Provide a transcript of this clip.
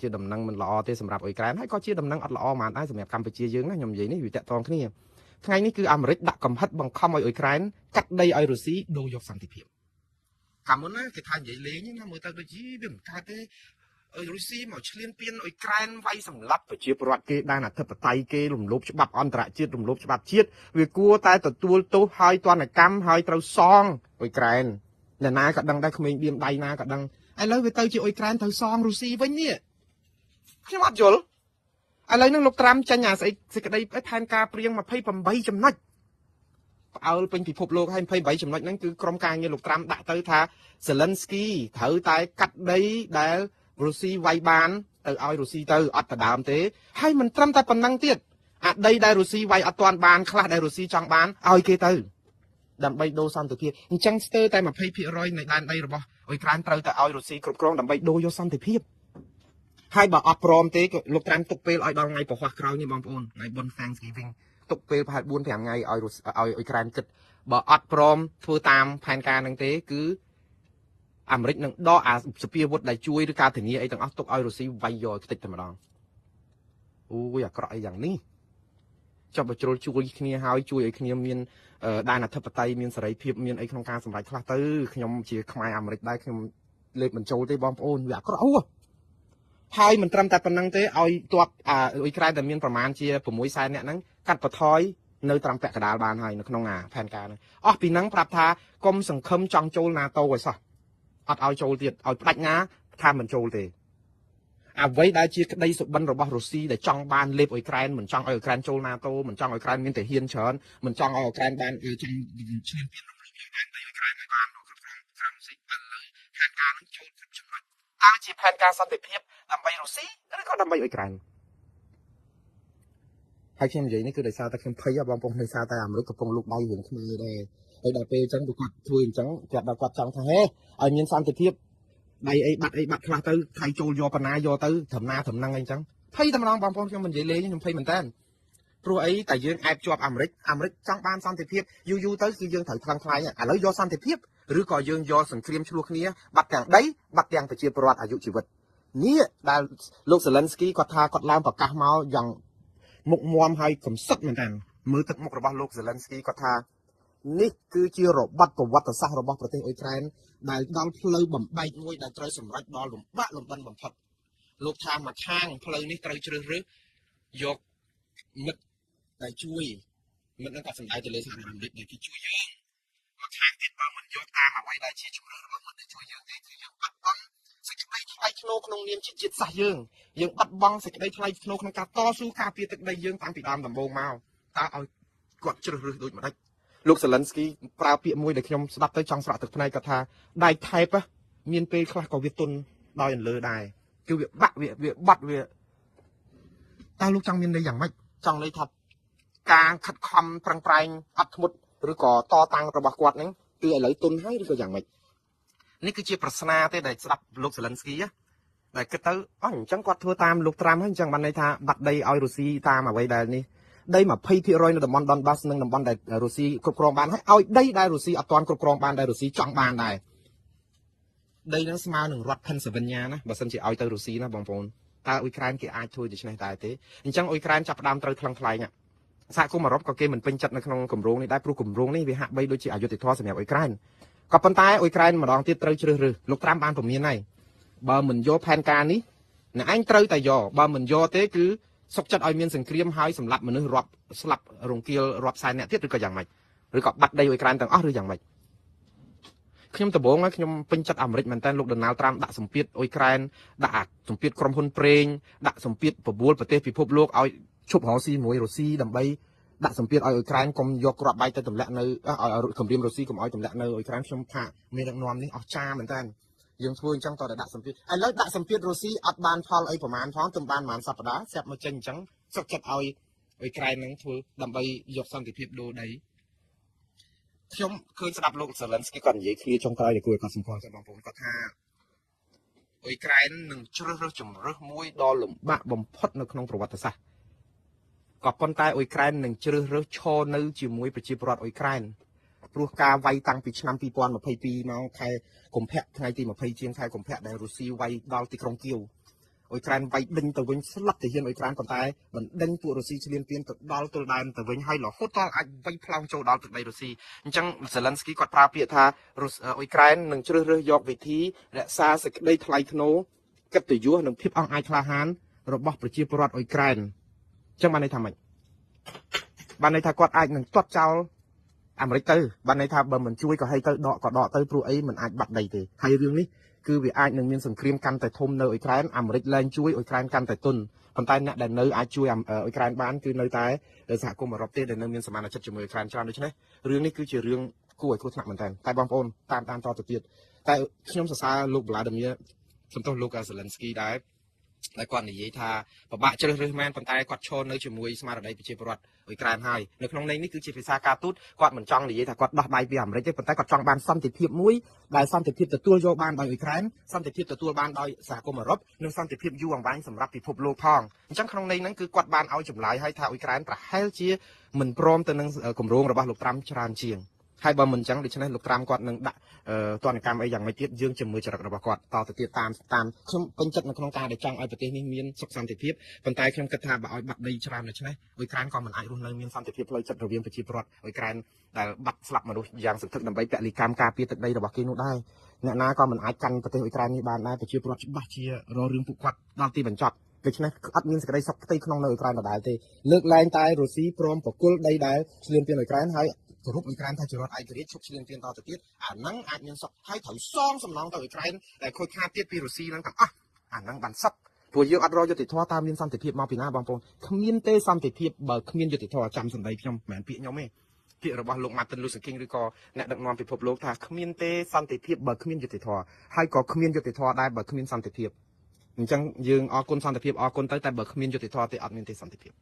ជាដំណឹងមិនល្អទេសម្រាប់អ៊ុយក្រែនហើយក៏ជាដំណឹងអត់ល្អហ្មងដែរសម្រាប់កម្ពុជាយើងណាខ្ញុំនិយាយនេះវាតាក់ទងគ្នាថ្ងៃនេះគឺអាមេរិកដាក់កំហិតបង្ខំឲ្យអ៊ុយក្រែនកាត់ដីឲ្យរុស្ស៊ីដូរយកសន្តិភាពកាលមុនណាគេថានិយាយលេងណាមើលទៅដូចជាវាមិនកើតទេរុស្ស៊ីមកឈ្លានពានអ៊ុយក្រែនវាយសម្លាប់ប្រជាពលរដ្ឋគេដានអធិបតេយ្យគេរំលោភច្បាប់អន្តរជាតិរំលោភច្បាប់ជាតិវាគួរតែទទួលទោសឲ្យទណ្ឌកម្មឲ្យត្រូវសងអ៊ុយក្រែនអ្នកណាក៏ដឹងដែរក្មេងបៀមដៃណាក៏ដឹងឥឡូវវាទៅជាអ៊ុយក្រែនត្រូវសងរុស្ស៊ីវិញនេះខ្ញុំអត់យល់ឥឡូវហ្នឹងលោកត្រាំចាញ់អាស្អីសេចក្តីផែនការព្រៀង28ចំណុចផ្អើលពេញពិភពលោកហើយ28ចំណុចហ្នឹងគឺក្រុមការងារលោកត្រាំដាក់ទៅថា Zelensky ត្រូវតែកាត់ដីដែលរុស្ស៊ីវាយបានទៅឲ្យរុស្ស៊ីទៅអត់ដដើមទេហើយមិនត្រឹមតែប៉ុណ្្នឹងទៀតអាដីដែលរុស្ស៊ីវាយអត់ទាន់បានខ្លះដែលរុស្ស៊ីចង់បានឲ្យគេទៅដើម្បីដូរសន្តិភាពអញ្ចឹងស្ទើរតែ20%នៃដែនដីរបស់អ៊ុយក្រែនត្រូវតែឲ្យរុស្ស៊ីគ្រប់គ្រងដើម្បីដូរយកសន្តិភាពហើយបើអត់ព្រមទេលោកត្រាំទុកពេលឲ្យដល់ថ្ងៃពហុក្រោយនេះបងប្អូនថ្ងៃបុណ្យ Thanksgiving ទុកពេលប្រហែល 4-5 ថ្ងៃឲ្យអ៊ុយក្រែនគិតបើអត់ព្រមធ្វើតាមផែនការនឹងទេគឺអាមេរិកនឹងដកអាសភាវុធដែលជួយឬការធានាអីទាំងអស់ទុកឲ្យរុស្ស៊ីវាយយកខ្ទេចតែម្ដងអូយអាក្រក់អីយ៉ាងនេះចុះបើជ្រុលជួយគ្នាហើយជួយឲ្យគ្នាមានដែនអធិបតេយ្យមានសេរីភាពមានអីក្នុងការសម្រេចខ្លះទៅខ្ញុំជាខ្មែរអាមេរិកដែរខ្ញុំលេបបញ្ចូលទេបងប្អូនវាអាក្រក់អូហើយមិនត្រឹមតែប៉ុណ្្នឹងទេឲ្យទ័ពអ៊ុយក្រែនដែលមានប្រមាណជា6សែនអ្នកហ្នឹងកាត់បន្ថយនៅត្រង់ពាក់កណ្ដាលបានហើយនៅក្នុងផែនការហ្នឹងអស់ពីហ្នឹងប្រាប់ថាកុំសង្ឃឹមចង់ចូល NATO ឲ្យសោះអត់ឲ្យចូលទៀតឲ្យផ្ដាច់ណាថាមិនចូលទេអ្វីដែលជាក្តីសុបិនរបស់រុស្ស៊ីដែលចង់បានលេបអ៊ុយក្រែនមិនចង់ឲ្យអ៊ុយក្រែនចូល NATO មិនចង់ឲ្យអ៊ុយក្រែនមានតែហ៊ានច្រើនមិនចង់ឲ្យអ៊ុយក្រែនបានចង់ឈ្លានពានរំលោភយកដែនដីអ៊ុយក្រែនឲ្យបានគ្រប់គ្រងក្រៅរុស្ស៊ីឥឡូវផែនការនឹងចូលគ្រប់ចំណុចតើជាផែនការសន្តិភាពដើម្បីរុស្ស៊ីឬក៏ដើម្បីអ៊ុយក្រែនហើយខ្ញុំនិយាយនេះគឺដោយសារតែខ្ញុំភ័យបងប្អូនដោយសារតែអាមេរិកកំពុងលូកដៃរឿងគ្នាដែរហើយដល់ពេលអញ្ចឹងគាត់ធ្វើអញ្ចឹងគាត់ដល់គាត់ចង់ថាហេឲ្យមានសន្តិភាពដៃអីបាត់ខ្លះទៅថៃចូលយកបណ្ណាយកទៅធម្មតាធម្មហ្នឹងអីចឹងភ័យតែម្ដងបងប្អូនខ្ញុំមិននិយាយលេងខ្ញុំភ័យមែនតើព្រោះអីតែយើងអែបជាប់អាមេរិកចង់បានសន្តិភាពយូរទៅគឺយើងត្រូវថ្លឹងថ្លែងឥឡូវយកសន្តិភាពឬក៏យើងយកសង្គ្រាមឆ្លោះគ្នាបាត់ទាំងដីបាត់ទាំងប្រជាពលរដ្ឋអាយុជីវិតនេះដែលលោក Zelensky គាត់ថាគាត់ឡើងប្រកាសមកយ៉ាងមុខមាំហើយកំសត់មែនតើមើលទឹកមុខរបស់លោក Zelensky គាត់ថានេះគឺជារបត់ប្រវត្តិសាស្ត្ររបស់ប្រទេសអ៊ុយក្រែនដែលដល់ផ្លូវបំបែកមួយដែលត្រូវសម្រេចដល់លំបាកលំបិនបំផុតលោកថាមួយខាងផ្លូវនេះត្រូវជ្រើសរើសយកមិត្តដែលជួយមិត្តនឹងក៏សម្ដៅទៅលើសហរដ្ឋអាមេរិកដែលគេជួយយើងមួយខាងទៀតបើមិនយកតាមអ្វីដែលជាជំរឿនរបស់មិត្តដែលជួយយើងទេគឺយើងបាត់បង់សេចក្តីថ្លៃថ្នូរក្នុងនាមជាជាតិសាសន៍យើងបាត់បង់សេចក្តីថ្លៃថ្នូរក្នុងការតស៊ូការពារទឹកដីយើងតាំងពីដើមដំបូងមកតើឲ្យគាត់ជ្រើសរើសដូចម្ដេចលោក Zelensky ប្រើពាក្យមួយដែលខ្ញុំស្ដាប់ទៅចង់ស្រក់ទឹកភ្នែកគាត់ថាដែកថែបមានពេលខ្លះក៏វាទន់ដោយអន្លើដែរគឺវាបាក់វាបាត់វាតើលោកចង់មានន័យយ៉ាងម៉េចចង់ន័យថាការខិតខំប្រឹងប្រែងអត់ធ្មត់ឬក៏តតាំងរបស់គាត់ហ្នឹងគឺឥឡូវទន់ហើយឬក៏យ៉ាងម៉េចនេះគឺជាប្រស្នាទេដែលស្ដាប់លោក Zelensky ដែលគិតទៅអញ្ចឹងគាត់ធ្វើតាមលោកត្រាំហើយអញ្ចឹងបានន័យថាបាត់ដីឲ្យរុស្ស៊ីតាមអ្វីដែលនេះដី20% នៅតំបន់ Donbas និងតំបន់ដែលរុស្ស៊ីគ្រប់គ្រងបានហើយឲ្យដីដែលរុស្ស៊ីអត់ទាន់គ្រប់គ្រងបានដែលរុស្ស៊ីចង់បានដែរដីនឹងស្មើនឹងរដ្ឋ Pennsylvania ណាបើសិនជាឲ្យទៅរុស្ស៊ីណាបងប្អូនតើអ៊ុយក្រែនគេអាចធ្វើដូច្នេះដែរទេអញ្ចឹងអ៊ុយក្រែនចាប់ផ្ដើមត្រូវថ្លឹងថ្លែងសហគមន៍អឺរ៉ុបក៏គេមិនពេញចិត្តនៅក្នុងគម្រោងនេះដែរព្រោះគម្រោងនេះវាហាក់បីដូចជាអយុត្តិធម៌សម្រាប់អ៊ុយក្រែនក៏ប៉ុន្តែអ៊ុយក្រែនម្ដងទៀតត្រូវជ្រើសរើសលោកត្រាំបានពមៀនហើយបើមិនយកផែនការនេះអ្នកឯងត្រូវតែយកបើមិនយកទេគឺសុកចិត្តឲ្យមានសង្គ្រាមហើយសម្លាប់មនុស្សរាប់ស្លាប់រង្គាលរាប់សែនអ្នកទៀតឬក៏យ៉ាងម៉េចឬក៏បាត់ដីអ៊ុយក្រែនទាំងអស់ឬយ៉ាងម៉េចខ្ញុំដំបូងខ្ញុំពេញចិត្តអាមេរិកមែនតើលោក Donald Trump ដាក់សម្ពាធអ៊ុយក្រែនដាក់សម្ពាធក្រុមហ៊ុនប្រេងដាក់សម្ពាធបបួលប្រទេសពិភពលោកឲ្យឈប់រកស៊ីមួយរុស្ស៊ីដើម្បីដាក់សម្ពាធឲ្យអ៊ុយក្រែនកុំយកគ្រាប់បែកទៅទម្លាក់នៅឲ្យគម្រាមរុស្ស៊ីកុំឲ្យទម្លាក់នៅអ៊ុយក្រែនខ្ញុំថាមានដឹកនាំនេះអស្ចារ្យមែនតើយើងធ្វើអញ្ចឹងតើដាក់សម្ពាធឥឡូវដាក់សម្ពាធរុស្ស៊ីអត់បានផលអីប្រមាណផងទំបានប្រហែលសប្តាហ៍ស្រាប់មកចេញអញ្ចឹងសុខចិត្តឲ្យអ៊ុយក្រែននឹងធ្វើដើម្បីយកសន្តិភាពដូរដីខ្ញុំឃើញស្ដាប់លោក Zelensky គាត់និយាយគ្នាចុងក្រោយដែលគួរឲ្យគាត់សម្គាល់បងប្អូនគាត់ថាអ៊ុយក្រែននឹងជ្រើសរើសជំរើសមួយដ៏លំបាកបំផុតនៅក្នុងប្រវត្តិសាស្ត្រក៏ប៉ុន្តែអ៊ុយក្រែននឹងជ្រើសរើសឈរនៅជាមួយប្រជាពលរដ្ឋអ៊ុយក្រែនព្រោះការវាយតាំងពីឆ្នាំ2022មកខែកុម្ភៈថ្ងៃទី20ជាងខែកុម្ភៈដែលរុស្ស៊ីវាយដល់ទីក្រុងគៀវ អ៊ុយក្រែនវាយដេញទៅវិញស្លាប់ទៅហ៊ានអ៊ុយក្រែនប៉ុន្តែមិនដេញពួករុស្ស៊ីឈ្លានពានទៅដល់ទល់ដែនទៅវិញហើយរហូតដល់អាចវាយផ្លោងចូលដល់ទឹកដីរុស្ស៊ីអញ្ចឹងសេឡិនស្គីគាត់ប្រើពាក្យថាអ៊ុយក្រែននឹងជ្រើសរើសយកវិធីរក្សាសេចក្តីថ្លៃថ្នូរកិត្តិយសនិងភាពអង់អាចក្លាហានរបស់ប្រជាពលរដ្ឋអ៊ុយក្រែនអញ្ចឹងបានន័យថាម៉េចបានន័យថាគាត់អាចនឹងទាត់ចោលអាមេរិកទៅបានន័យថាបើមិនជួយក៏ឲ្យទៅដកក៏ដកទៅព្រោះអីមិនអាចបាត់ដីទេហើយរឿងនេះគឺវាអាចនឹងមានសង្គ្រាមកាន់តែធំនៅអ៊ុយក្រែនអាមេរិកលែងជួយអ៊ុយក្រែនកាន់តែទន់ប៉ុន្តែអ្នកដែលនៅអាចជួយអ៊ុយក្រែនបានគឺនៅតែសហគមន៍អឺរ៉ុបទេដែលនៅមានសមានចិត្តជាមួយអ៊ុយក្រែនច្រើនដូច្នេះរឿងនេះគឺជារឿងគួរឲ្យគ្រោះថ្នាក់មែនតើតែបងប្អូនតាមតទៅទៀតតែខ្ញុំសរសើរលោកវ្លាឌីមៀសំទោសលោកសេឡិនស្គីដែរគាត់និយាយថាពិបាកជ្រើសរើសមែនប៉ុន្តែគាត់ឈរនៅជាមួយស្មារតីប្រជាពលរដ្ឋអ៊ុយក្រែនហើយនៅក្នុងន័យនេះគឺជាភាសាការទូតគាត់មិនចង់និយាយថាគាត់ដោះដៃពីអាមេរិកទេប៉ុន្តែគាត់ចង់បានសន្តិភាពមួយដែលសន្តិភាពទទួលយកបានដោយអ៊ុយក្រែនសន្តិភាពទទួលបានដោយសហគមន៍អឺរ៉ុបនិងសន្តិភាពយូរអង្វែងសម្រាប់ពិភពលោកផងអញ្ចឹងក្នុងន័យហ្នឹងគឺគាត់បានឲ្យចម្លើយឲ្យថាអ៊ុយក្រែនប្រហែលជាមិនព្រមទៅនឹងគម្រោងរបស់លោកត្រាំច្រើនជាងហើយបើមិនអញ្ចឹងដូច្នេះលោកត្រាំគាត់នឹងដាក់ទណ្ឌកម្មអីយ៉ាងម៉េចទៀតយើងជំនឿចរិតរបស់គាត់តទៅទៀតតាមខ្ញុំពេញចិត្តនៅក្នុងការដែលចង់ឲ្យប្រទេសនេះមានសុខសន្តិភាពប៉ុន្តែខ្ញុំគិតថាបើឲ្យបាត់ដីច្រើនដូច្នេះអ៊ុយក្រែនក៏មិនអាចរស់នៅមានសន្តិភាពផ្លូវចិត្តរវាងប្រជាពលរដ្ឋអ៊ុយក្រែនដែលបាត់ស្លាប់មនុស្សយ៉ាងសន្ធឹកដើម្បីពលិកម្មការពារទឹកដីរបស់គេនោះដែរអ្នកណាក៏មិនអាចកាន់ប្រទេសអ៊ុយក្រែននេះបានដែរប្រជាពលរដ្ឋច្បាស់ជាររឿងពួកគាត់ដល់ទីបញ្ចប់ដូច្នេះអត់មានសេចក្តីសុខផ្ទៃក្នុងនៅអ៊ុយក្រែនដដែលទេលើកលែងតែរុស្ស៊ីព្រមប្រគល់ដីដែលឈ្លានពានអ៊ុយក្រែនហើយគោរពអ៊ុយក្រែនថាជារដ្ឋឯករាជ្យឈប់ឈ្លានពានតទៅទៀតអាហ្នឹងអាចមានសុខហើយត្រូវសងសំណងទៅអ៊ុយក្រែនដែលខូចខាតទៀតពីរុស្ស៊ីហ្នឹងទាំងអស់អាហ្នឹងបានសុខព្រោះយើងអត់រកយុត្តិធម៌តាមមានសន្តិភាពមកពីណាបងប្អូនគ្មានទេសន្តិភាពបើគ្មានយុត្តិធម៌ចាំសម្ដីខ្ញុំមិនមែនពាក្យខ្ញុំទេពាក្យរបស់លោក Martin Luther King ឬក៏អ្នកដឹកនាំពិភពលោកថាគ្មានទេសន្តិភាពបើគ្មានយុត្តិធម៌ហើយក៏គ្មានយុត្តិធម៌ដែរបើគ្មានសន្តិភាពអញ្ចឹងយើងអរគុណសន្តិភាពអរគុណទៅតែបើគ្មានយុត្តិធម៌ទេអត់មានទេសន្តិភាព